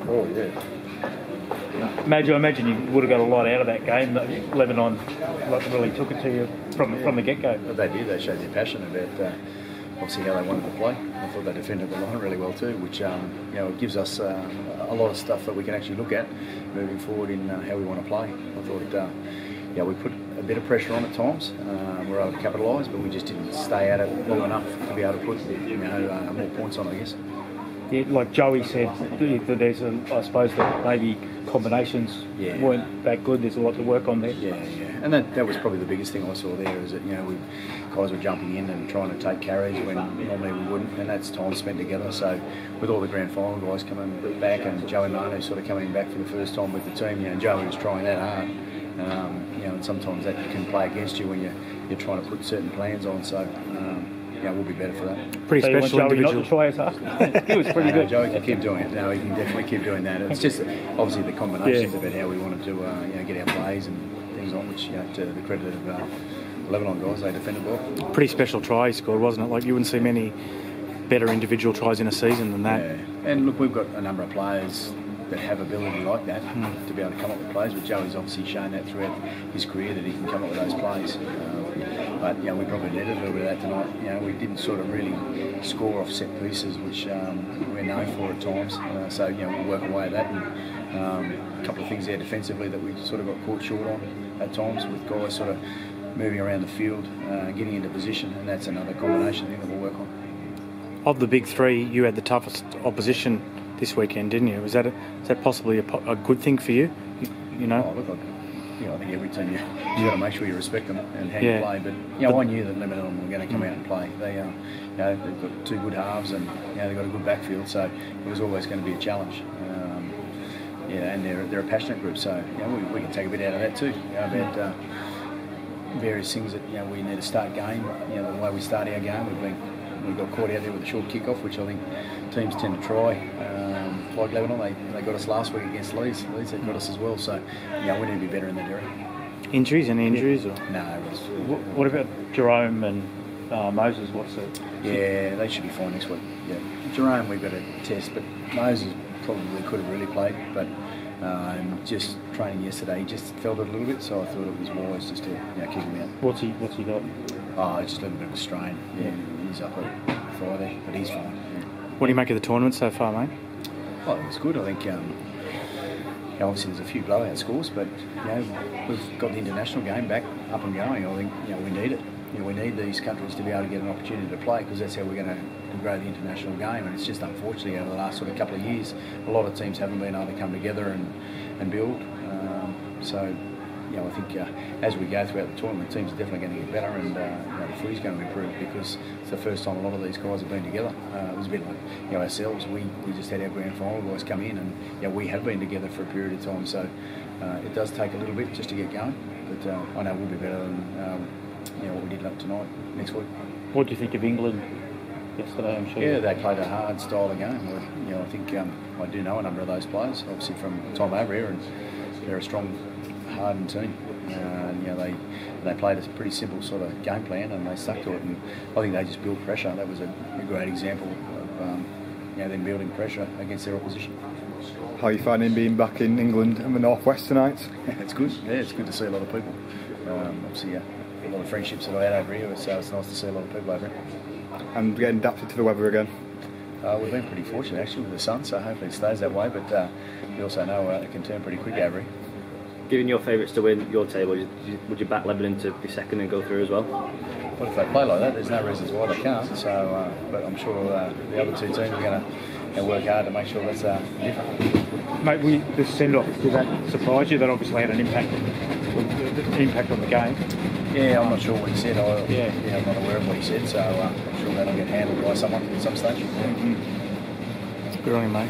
Oh, yeah. I imagine you would have got a lot out of that game. Lebanon really took it to you from the get-go. Well, they did. They showed their passion about obviously how they wanted to play. I thought they defended the line really well too, which it gives us a lot of stuff that we can actually look at moving forward in how we want to play. I thought we put a bit of pressure on at times. We were able to capitalise, but we just didn't stay at it long enough to be able to put more points on, I guess. Yeah, like Joey said, that there's I suppose that maybe combinations weren't that good. There's a lot to work on there. Yeah. And that was probably the biggest thing I saw there, is that guys were jumping in and trying to take carries when normally we wouldn't, and that's time spent together. So with all the grand final guys coming back and Joey Manu sort of coming back for the first time with the team, Joey was trying that hard. And sometimes that can play against you when you're trying to put certain plans on. So. We'll be better for that. Pretty special individual. Not to try as hard. He was pretty good. Joey can keep doing it. No, he can definitely keep doing that. It's just obviously the combinations about how we want to do, get our plays and things on, which to the credit of the Lebanon guys, they defended well. Pretty special try he scored, wasn't it? Like, you wouldn't see many better individual tries in a season than that. Yeah. And look, we've got a number of players that have ability like that to be able to come up with plays, but Joey's obviously shown that throughout his career that he can come up with those plays. But we probably needed a little bit of that tonight. We didn't sort of really score off set pieces, which we're known for at times. So we'll work away at that. And a couple of things there defensively that we sort of got caught short on at times, with guys sort of moving around the field, getting into position, and that's another combination thing that we'll work on. Of the big three, you had the toughest opposition this weekend, didn't you? Is that possibly a good thing for you? Oh, look, I think every team you got to make sure you respect them and how you play. But I knew that Lebanon were going to come out and play. They've got two good halves and they've got a good backfield, so it was always going to be a challenge. And they're a passionate group, so we can take a bit out of that too. About various things that we need to start game. The way we start our game, we got caught out there with a short kick-off, which I think teams tend to try. Like Lebanon, they got us last week against Leeds. Leeds they got us as well, so we need to be better in that area. Injuries? Any injuries? Or? No. What about Jerome and Moses? What's it? Yeah, they should be fine next week. Yeah, Jerome we've got a test, but Moses probably could have really played, but just training yesterday, he just felt it a little bit, so I thought it was wise just to kick him out. What's he got? Oh, just a little bit of a strain. Yeah, he's up at Friday, but he's fine. Yeah. What do you make of the tournament so far, mate? Oh, it's good. I think obviously there's a few blowout scores, but we've got the international game back up and going. I think we need it. We need these countries to be able to get an opportunity to play, because that's how we're going to grow the international game. And it's just unfortunately over the last sort of couple of years, a lot of teams haven't been able to come together and build. I think as we go throughout the tournament, teams are definitely going to get better, and the footy's going to improve, because it's the first time a lot of these guys have been together. It was a bit like ourselves. We just had our grand final guys come in, and we have been together for a period of time. So it does take a little bit just to get going, but I know we'll be better than what we did tonight next week. What do you think of England yesterday? I'm sure. Yeah, they played a hard style of game. I think I do know a number of those players, obviously from time over here, and they're a strong, hardened team. They played a pretty simple sort of game plan, and they stuck to it. And I think they just built pressure. That was a great example of them building pressure against their opposition. How are you finding being back in England and the Northwest tonight? It's good. Yeah, it's good to see a lot of people. Obviously, a lot of friendships that I had over here, so it's nice to see a lot of people over here. And getting adapted to the weather again? We've been pretty fortunate actually with the sun, so hopefully it stays that way, but we also know it can turn pretty quick over here. Given your favourites to win your table, would you back Lebanon to be second and go through as well? Well, if they play like that, there's no reasons why they can't. So, but I'm sure the other two teams are going to work hard to make sure that's different. Mate, the send-off, did that surprise you? That obviously had an impact on the game. Yeah, I'm not sure what he said. I'm not aware of what he said, so I'm sure that'll get handled by someone at some stage. Good on you, mate.